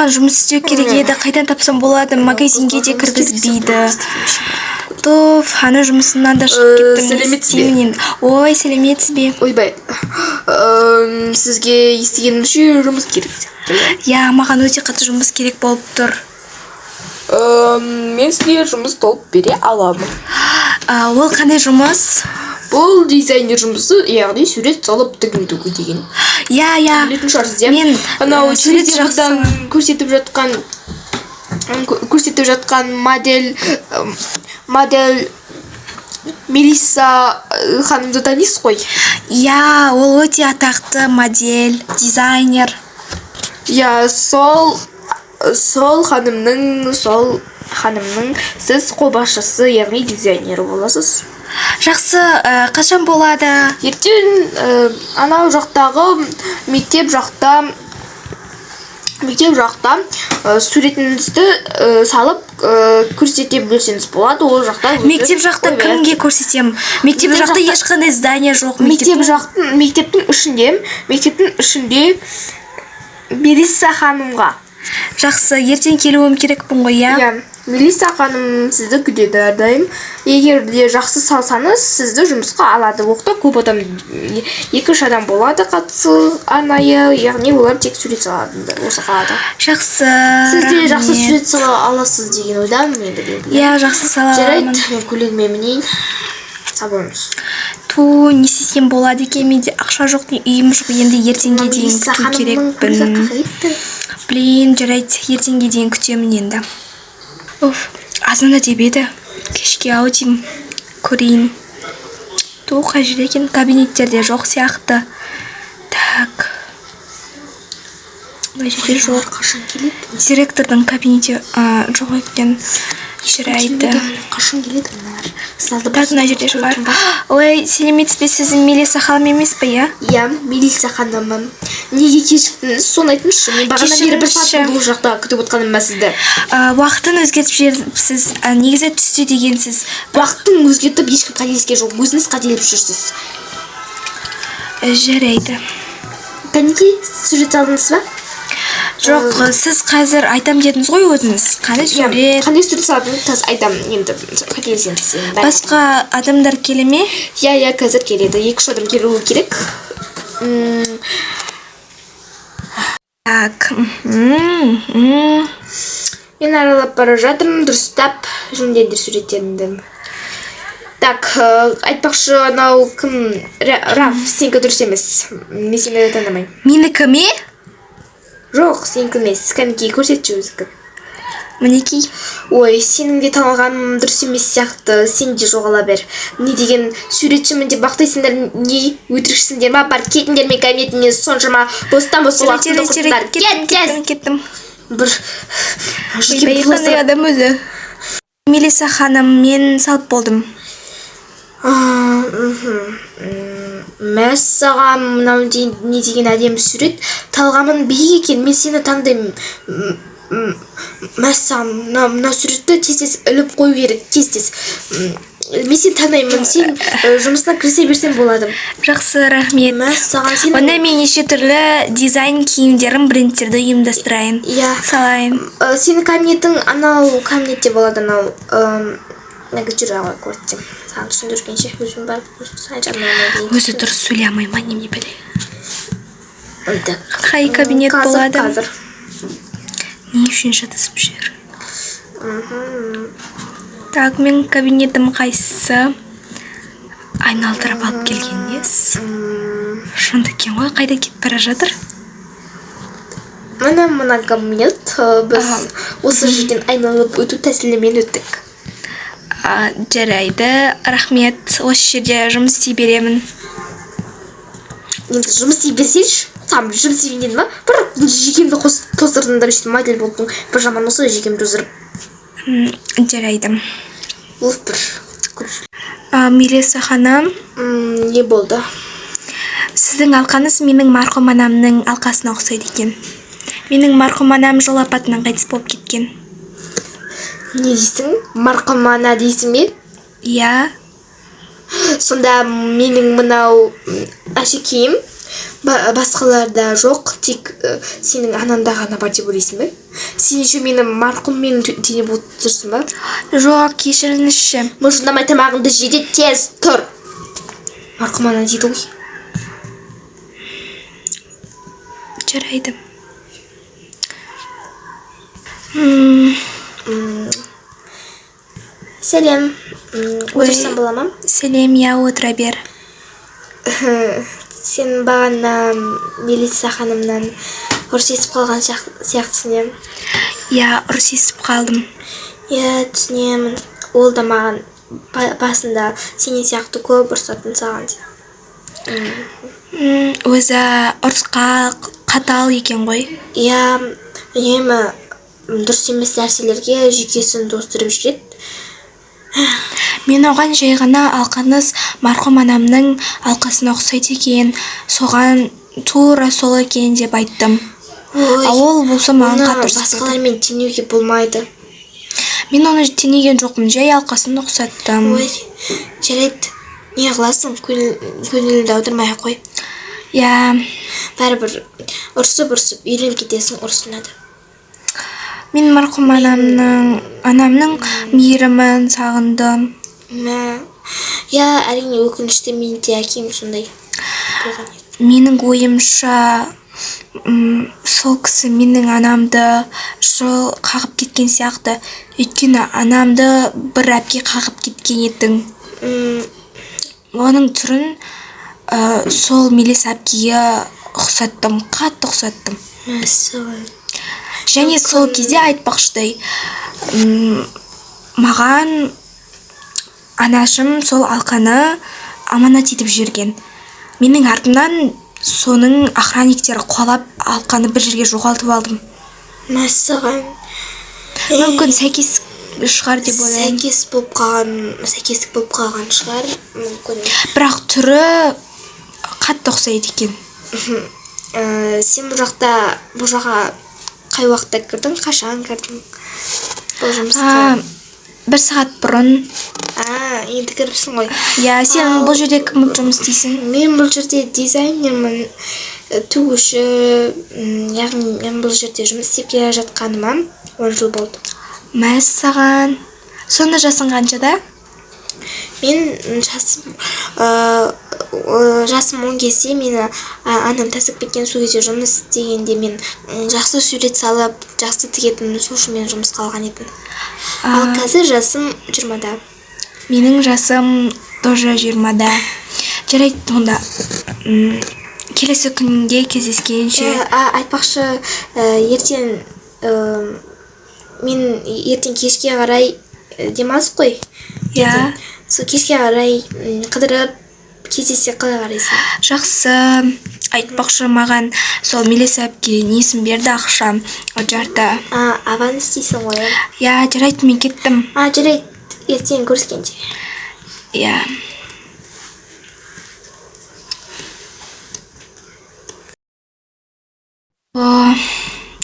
маған жұмыс істеу керек еді, қайдан тапсам болады, магазинге де кіргізбейді. Тоф, ана жұмысымнан да шығып кеттім. Сәлеметсіз бе? Ой, сәлеметсіз бе? Ойбай, сізге естігенімше жұмыс керек. Я, маған өте қатты жұмыс керек болып тұр. Мен сізге жұмыс тауып бере аламын. Ол қандай жұмыс? Бұл дизайнер жұмысы, яғни сурет салып тігу деген. Я. Білетін шығарсыз, иә? Мен анау сурет телевизордан көрсетіп жатқан модель Мелисса ханымды танисыз ғой? Я, ол өте атақты модель, дизайнер. Я, сол ханымның сіз қолбасшысы, яғни дизайнері боласыз. Жақсы, қашан болады? Ертең анау жақтағы мектеп жақта суретіңізді салып көрсете білсеңіз болады. Ол жақта мектеп жақта кімге көрсетем? Мектеп жақта ешқандай здание жоқ. Мектептің ішінде Мелисса ханымға. Жақсы, ертең келуім керекпін ғой, я? Иә, Мелисса ханым сізді күтеді әрдайым. Егер де жақсы салсаңыз, сізді жұмысқа алады. Оқта көп адам, 2-3 адам болады қатысы арнайы, яғни олар тек сурет салады осы қалада. Жақсы. Сіз де жақсы сурет сала аласыз деген ойдамын енді. Иә, жақсы сала аламын. Жарайды, мен көйлегіме мінейін. Сабамыз. Не істесем болады екен, менде ақша жоқ, үйім жоқ, енді ертеңге дейін күту керекпін. Блин, жарайды, ертеңге дейін күтемін енді. Азанда деп еді, кешке ау деймін, көрейін. Қай жерде екен, кабинеттерде жоқ сияқты. Так. Мына жерде жоқ. Қашан келеді? Директордың кабинеті жоқ екен. Жарайды. Қашан келеді? Так, мына жерде шығар. Ой, сәлеметсіз бе, сіз Мелисса ханым емес пе, иә? Иә, Мелисса ханымым. Неге кешіктіңіз? Соны айтыңызшы. Мен бағанадан бері 1 сағат болды жақта күтіп отырғаным ба сізді? Уақытын өзгертіп жіберіпсіз. Негізі түсті дегенсіз. Уақытын өзгертіп ешкім қателескен жоқ. Өзіңіз қателеп жүрсіз. Жарайды. Кәнеки, сурет салдыңыз ба? Жоқ, сіз қазір айтам дедіңіз ғой өзіңіз. Қандай сурет? Қандай сурет салдыңыз айтамын. Енді қателесеміз. Басқа адамдар келе ме? Иә, қазір келеді. 2-3 адам келуі керек. Так. Мен аралап бара жатырмын, дұрыстап жөндеңдер суреттерімді. Так, айтпақшы, анау кім? Раф, сенікі дұрыс емес. Мен сені танымаймын. Менікі ме? Жоқ, сенікі емес. Кәнеки, көрсетші өзікі. Мінекей. Ой, сенің де танылғаным дұрыс емес сияқты. Сен де жоғала бер. Не деген суретшімін деп бақтайсыңдар, не өтірікшісіңдер ма? Бар, кетіңдер мен кабинетімнен соншама бостан-бос уақытымды құртыңдар. Кеттім. Бір қандай адам өзі. Мелисса ханым, мен салып болдым. Мәссаған, мынау не деген әдемі сурет. Талғамын биік екен, мен сені таңдаймын. Мәссаған, мына суретті тез іліп қою керек, тез. Мен сені таңдаймын, сен жұмысына кірісе берсем болады. Жақсы, рахмет. Мәссаған, сен... Онда мен неше түрлі дизайн киімдерін, брендтерді ұйымдастырайын. Салайын. Сенің кабинетің анау кабинетте болады, анау... Неге жүр ағай көрттім. Саған түсіндіргенше өзім барып көрсетсің. Өзі дұрыс сөйлей алмай ма, неме біле. Қай кабинет болады? Қазір. Не үшін жатысып жүр? Так, мен кабинетім қайсысы? Айналдырып алып келгеннес. Шынды кен ғой, қайда кетіп бара жатыр? Мына кабинет, біз осы жерден айналып өту тәсілімен өттік. Жарайды, рахмет. Осы жерде жұмыс істей беремін. Енді жұмыс істей берсеңші, сам жұмыс істей берген ма? Бір жекемді тоздырдыңдар, өйстіп модель болдың. Бір жаман осы жекемді тоздырып. Жарайды. Бір. Мелисса ханым. Не болды? Сіздің алқаңыз менің марқұм анамның алқасына ұқсайды екен. Менің марқұм анам жол апатынан қайтыс болып кеткен. Не дейсің? Марқұм ана дейсің бе? Иә. Сонда менің мынау әшекейім Басқаларда жоқ, тек сенің ананда ғана бар деп ойлайсың ба? Сен еще мені марқұммен теңеп отырсың ба? Жоқ, кешіріңізші. Мылжындамай тамағыңды же де тез тұр. Марқұм ана дейді ғой. Жарайды. Сәлем. Отырсам бола ма? Сәлем, я отыра бер. Сен бағана Мелиса ханымнан ұрыс естіп қалған сияқтысың, иә? Я ұрыс естіп қалдым. Я түсінемін. Ол да маған басында сенен сияқты көп ұрсатын саған. Өзі ұрысқа қатал екен ғой. Я үнемі дұрыс емес нәрселерге жүйкесін тоздырып жүреді. Мен оған жай ғана алқаңыз марқұм анамның алқасына ұқсайды екен, соған тура сол екен деп айттым. Ол болса маған қатты ұрсып. Басқалармен теңеуге болмайды. Мен оны теңеген жоқпын, жай алқасын ұқсаттым. Ой, жарайды. Не қыласың? Көңіліңді аудырмай-ақ қой. Я бәрібір ұрсып үйреніп кетесің ұрысына да. Мен марқұм анамның мейірімін сағындым. Я әрине өкінішті, мен де әкем сондай болған еді. Менің ойымша сол кісі менің анамды жыл қағып кеткен сияқты. Өйткені анамды бір әпке қағып кеткен едің. Оның түрін сол Мелиса әпкеге ұқсаттым, қатты ұқсаттым. Және сол кезде айтпақшыдай, маған анашым сол алқаны аманат етіп жүрген. Менің артымнан соның охранниктері қуалап алқаны бір жерге жоғалтып алдым. Мәссаған. Мүмкін сәйкес шығар деп ойлаймын. Сәйкестік болып қалған шығар. Бірақ түрі қатты ұқсайды екен. Сен бұл жаққа қай уақытта кірдің? Қашан кірдің? Бұл жұмысқа? 1 сағат бұрын. Енді кіріпсің ғой. Я, сен бұл жерде кім болып жұмыс істейсің? Мен бұл жерде дизайнермін, тігуші, яғни мен бұл жерде жұмыс істеп келе жатқаныма 10 жыл болды. Мәссаған. Сонда жасың қаншада? Мен жасым 10 кезде мені анам тасып кеткен, сол кезде жұмыс істегенде мен жақсы сурет салып, жақсы тігетін сушымен жұмысқа алған едім. Ал қазір жасым 20-да. Менің жасым тоже 20-да. Жарайды, онда келесі күнге кездескенше. Айтпақшы, ертең кешке қарай демалыс қой. Я. Сол кешке қарай қыдырып кездессе қалай қарайсың? Жақсы. Айтпақшы, маған сол Мелиса әпке несін берді, ақшам, жарты. Аванс істейсің ғой. Я, жарайды, мен кеттім. Жарайды, ертең көріскенде. Я.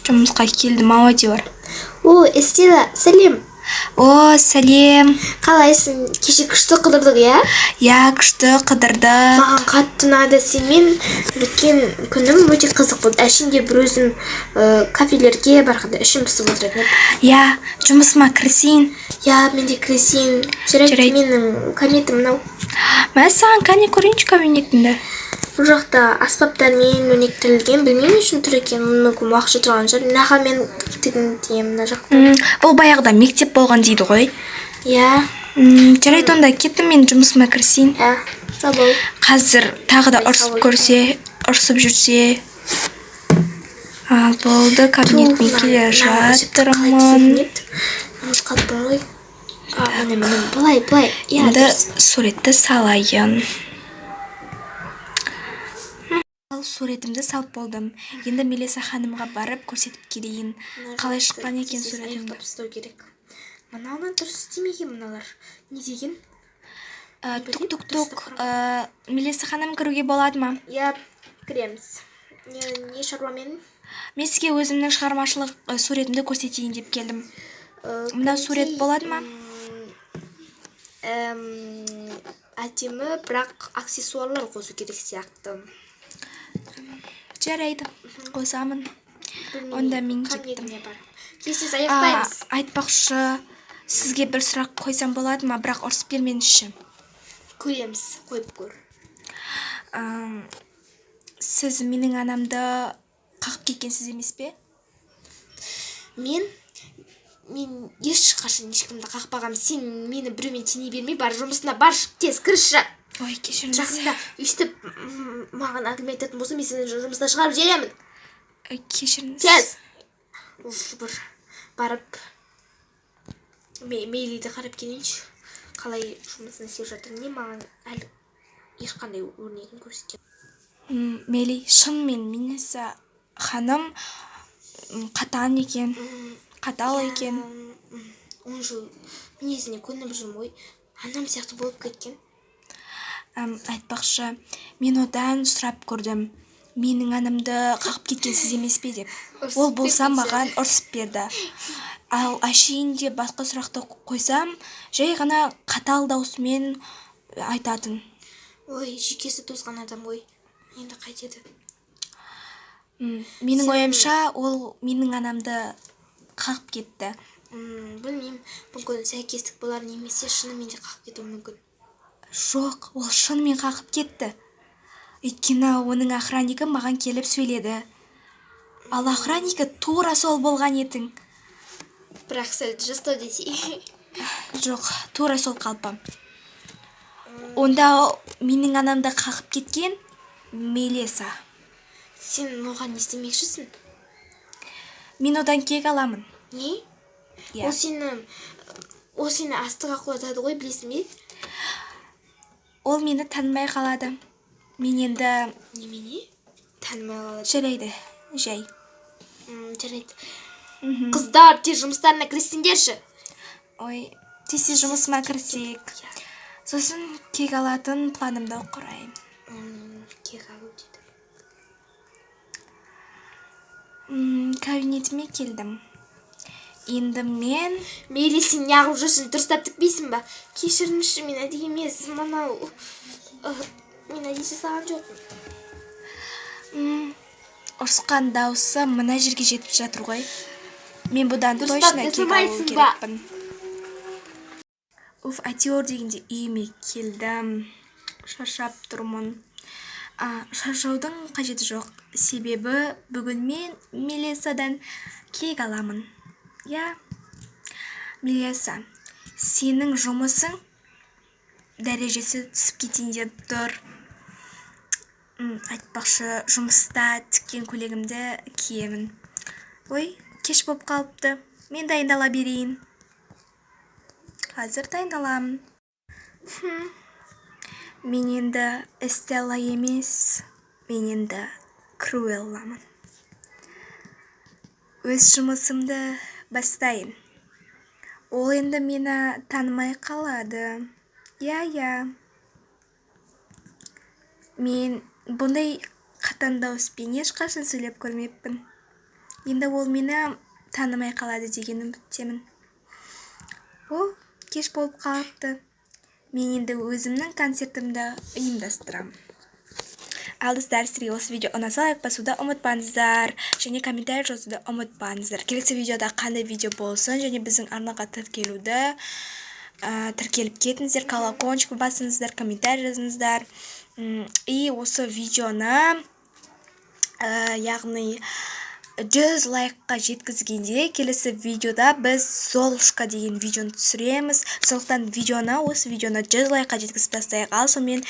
Жұмысқа келдім, аудиор. Эстела, сәлем. Сәлем. Қалайсың? Кеше күшті қыдырдық, иә? Я, күшті қыдырды. Маған қатты ұнады. Сенімен өткен күнім өте қызық болды. Әшінде бір өзім кафелерге барғанда ішім пысып отыратын. Я, жұмысыма кірісейін. Я, мен де кірісейін. Жарайды, менің кабинетім мынау. Мен саған кәне көрейінші кабинетіңді. Бұл жақта аспаптармен өрнектірілген, білмеймін үшін тұр екен, мүмкін уақытша тұрған шығар. Наға мен тігін мына жақта. Бұл баяғыда мектеп болған дейді ғой. Я. Жарайды, онда кеттім, мен жұмысыма кірісейін. Сау бол. Қазір тағы да ұрсып жүрсе. Ал болды, кабинетіме келе жатырмын. Қалпын ғой. Былай. Енді суретті салайын. Суретімді салып болдым. Енді Мелиса ханымға барып көрсетіп келейін. Қалай шыққан екен суретімді. Мынауынан дұрыс істемеген мыналар. Не деген? Тук. Мелиса ханым, кіруге болады ма? Я, кіреміз. Не шаруамен? Мен сізге өзімнің шығармашылық суретімді көрсетейін деп келдім. Мына сурет болады ма? Әдемі, бірақ аксессуарлар қосу керек сияқты. Жарайды. Қосамын. Онда мен кеттім. Кабинетіне бар. Сіз аяқтаймыз. Айтпақшы, сізге бір сұрақ қойсам болады ма, бірақ ұрсып бермеңізші. Көреміз, қойып көр. Сіз менің анамды қағып кеткенсіз емес пе? Мен ешқашан ешкімді қақпағам. Сен мені біреумен теңей бермей, бар жұмысына баршы, тез кірші. Ой, кешіріңіз. Жақында өйстіп маған әңгіме айтатын болса, мен сені жұмыстан шығарып жіберемін. Кешіріңіз. Тез. Бір барып Мейлиді қарап келейінші. Қалай жұмысын істеп жатыр, не маған әлі ешқандай өрнегін көрсеткен. Мейли, шынымен Минеса ханым қатаң екен, қатал екен. 10 жыл мінезіне көніп жүрмін ғой. Анам сияқты болып кеткен. Айтпақшы, мен одан сұрап көрдім. Менің анамды қағып кеткенсіз емес пе деп. Ол болса маған ұрсып берді. Ал әшейінде басқа сұрақты қойсам, жай ғана қатал даусымен айтатын. Ой, жүйкесі тозған адам ғой. Енді қайтеді. Менің ойымша, ол менің анамды қағып кетті. Білмеймін, мүмкін сәйкестік болар, немесе шынымен де қағып кетуі мүмкін. Жоқ, ол шынымен қағып кетті. Өйткені оның охраннигі маған келіп сөйледі. Ал охраннигі тура сол болған етін. Бірақ сәл жастау десей. Жоқ, тура сол қалпы. Онда менің анамды қағып кеткен Мелеса. Сен оған не істемекшісің? Мен одан кек аламын. Не? Иә. Ол сені астыға құлатады ғой, білесің бе? Ол мені танымай қалады. Мен енді... Немене? Танымай қалады. Жарайды, жай. Жарайды. Қыздар, тез жұмыстарына кірісіңдерші. Ой, тез жұмысыма кірісейік. Сосын кек алатын планымды құрайын. Кек алу деді. Кабинетіме келдім. Енді мен... Мейлі, сен неғып жүрсің, дұрыстап тікпейсің ба? Кешіріңізші, мен әдейі емес, мынау... Мен әдейі жасаған жоқпын. Ұрысқан дауысы мына жерге жетіп жатыр ғой. Мен бұдан точно кек алу керекпін. Әйтеуір дегенде үйіме келдім. Шаршап тұрмын. Шаршаудың қажеті жоқ. Себебі бүгін мен Мелесадан кек аламын. Я, Мелеса, сенің жұмысың дәрежесі түсіп кетейін деп тұр. Айтпақшы, жұмыста тіккен көйлегімді киемін. Ой, кеш болып қалыпты. Мен дайындала берейін. Қазір дайындаламын. Мен енді Эстелла емес, мен енді Круэлламын. Өз жұмысымды бастайын. Ол енді мені танымай қалады. Я. Мен бұндай қатаң дауыспен ешқашан сөйлеп көрмеппін. Енді ол мені танымай қалады деген үміттемін. О, кеш болып қалыпты. Мен енді өзімнің концертімді ұйымдастырамын. Ал достар, сіздерге осы видео ұнаса лайк басуды ұмытпаңыздар, және комментарий жазуды ұмытпаңыздар. Келесі видеода қандай видео болсын, және біздің арнаға тіркеліп кетіңіздер, колокольчик басыңыздар, комментарий жазыңыздар. И осы видеоны, яғни 100 лайкқа жеткізгенде келесі видеода біз Золушка деген видеоны түсіреміз. Сондықтан осы видеоны 100 лайкқа жеткізіп тастайық. Ал сонымен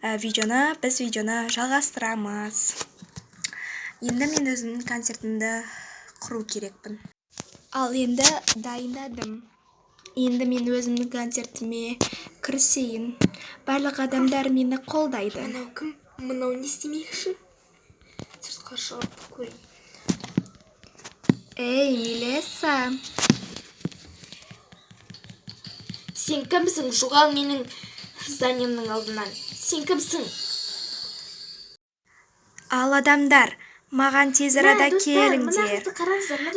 біз видеоны жалғастырамыз. Енді мен өзімнің концертімді құру керекпін. Ал енді дайындадым. Енді мен өзімнің концертіме кірісейін. Барлық адамдар мені қолдайды. Мынау кім? Мынау не істемекші? Сыртқа шығып көрейін. Эй, Мелеса. Сен кімсің? Жоғал менің зданиемнің алдынан. Сен кімсің? Ал адамдар, маған тез арада келіңдер.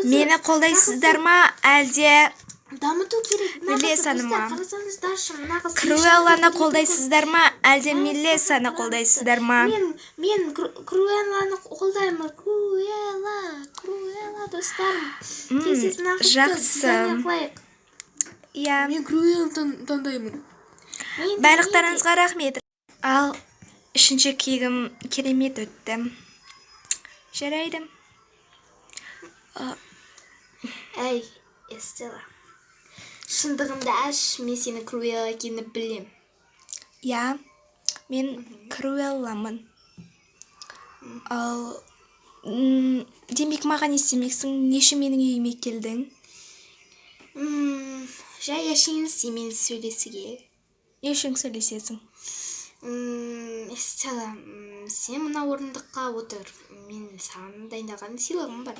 Мені қолдайсыздар ма, әлде дамыту керек. Мелисаны ма? Қарасаңыз даже мына қыз Круэлланы қолдайсыздар ма, әлде Мелисаны қолдайсыздар ма? Мен Круэлланы қолдаймын. Круэлла достарым. Тез мына қызды жақсы. қылайық. Иә. Мен Круэлланы таңдаймын. Барлықтарыңызға рахмет. Ал үшінші кегім керемет өтті. Жарайды. Әй, Эстела. Шындығында мен сені Круэлла екенін білем. Я, мен Круэлламын. Ал демек маған естемексің, неше менің үйіме келдің? Жай әшейін сенімен сөйлесуге. Не үшін сөйлесесің? Эстела, сен мына орындыққа отыр. Мен саған дайындаған сыйлығым бар.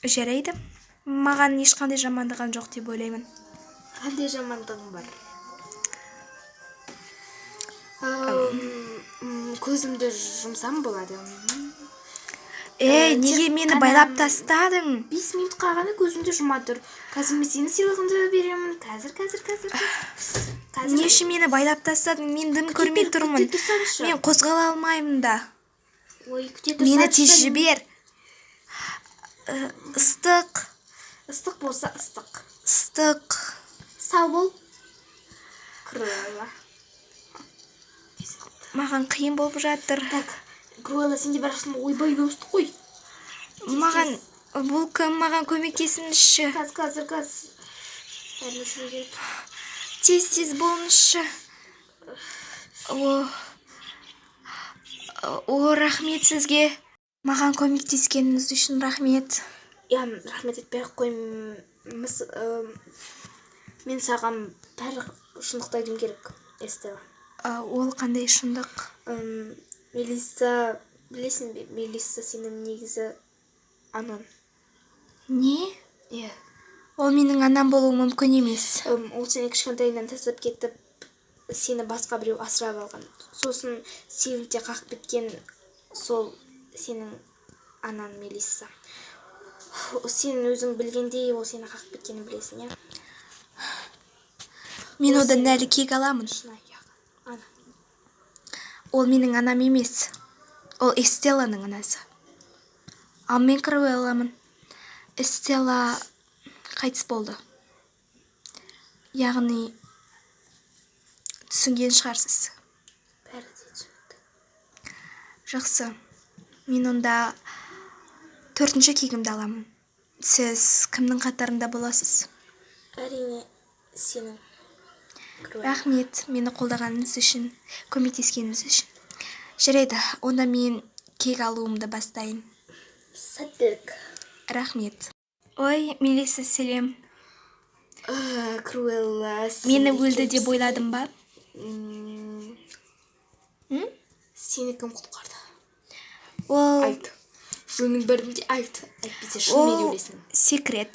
Жарайды. Маған ешқандай жамандығым жоқ деп ойлаймын. Қандай жамандығым бар? Көзімді жұмсам болады. Неге мені байлап тастадың? 5 минутқа ғана көзімді жұма тұр. Қазір мен сенің сыйлығыңды беремін. Қазір. Неше мені байлап тастадың? Мен дым көрмей тұрмын. Мен қозғала алмаймын да. Мені тез жібер. Ыстық. Ыстық болса ыстық. Ыстық. Сау бол. Круэлла. Маған қиын болып жатыр. Так, Круэлла, сен де барасың ойбай достық қой. Маған бұл кім? Маған көмектесіңізші. Қазір. Тез болыңызшы. Рахмет сізге. Маған көмектескеніңіз үшін рахмет. Рахмет етпей-ақ қой. Мен саған бір шындықты айтуым керек, Эстела. Ол қандай шындық? Мелисса, білесің бе? Мелисса сенің негізі анаң. Не? Иә. Ол менің анам болуы мүмкін емес. Ол сені кішкентайынан тастап кетіп, сені басқа біреу асырап алған. Сосын сені де қақып кеткен сол сенің анаң Мелисса. Сен өзің білгендей, ол сені қақып кеткенін білесің, иә? Мен одан әлі кек аламын. Ол менің анам емес. Ол Эстелланың анасы. Ал мен Круэлламын. Эстелла қайтыс болды. Яғни түсінген шығарсыз. Бәрі де түсінікті. Жақсы. Мен онда 4-ші кегімді аламын. Сіз кімнің қатарында боласыз? Әрине, сенің. Рахмет, мені қолдағаныңыз үшін, көмектескеніңіз үшін. Жарайды, онда мен кек алуымды бастайын. Сәттілік. Рахмет. Ой, Мелисса, сәлем. Круэлла. Мені өлді деп ойладым ба? Сені кім құтқарды? Ол... Айт. Жөнің бәрінде айт. Әйтпесе шынымен өлесің. Секрет.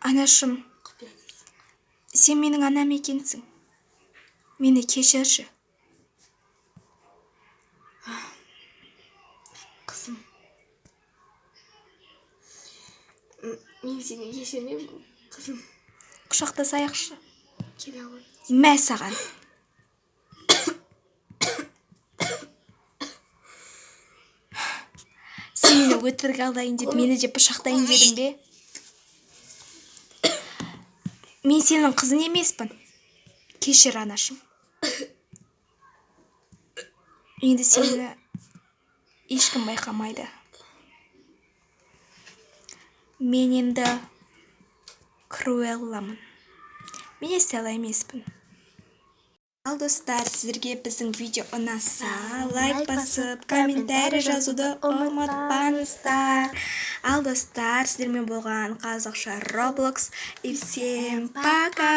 Анашым, сен менің анам екенсің. Мені кешірші. Қызым. Мен сені кешірмеймін, қызым. Құшақтасайықшы. Келе ғой. Мә саған. Сен мені өтірік алдайын деп, мені де пышақтайын дедің бе? Мен сенің қызың емеспін. Кешір, анашым. Енді сені ешкім байқамайды. Мен енді Круэлламын. Мен Эстелла емеспін. Ал достар, сіздерге біздің видео ұнаса, лайк басып, комментарий жазуды ұмытпаңыздар. Ал достар, сіздермен болған қазақша Roblox. И всем пока!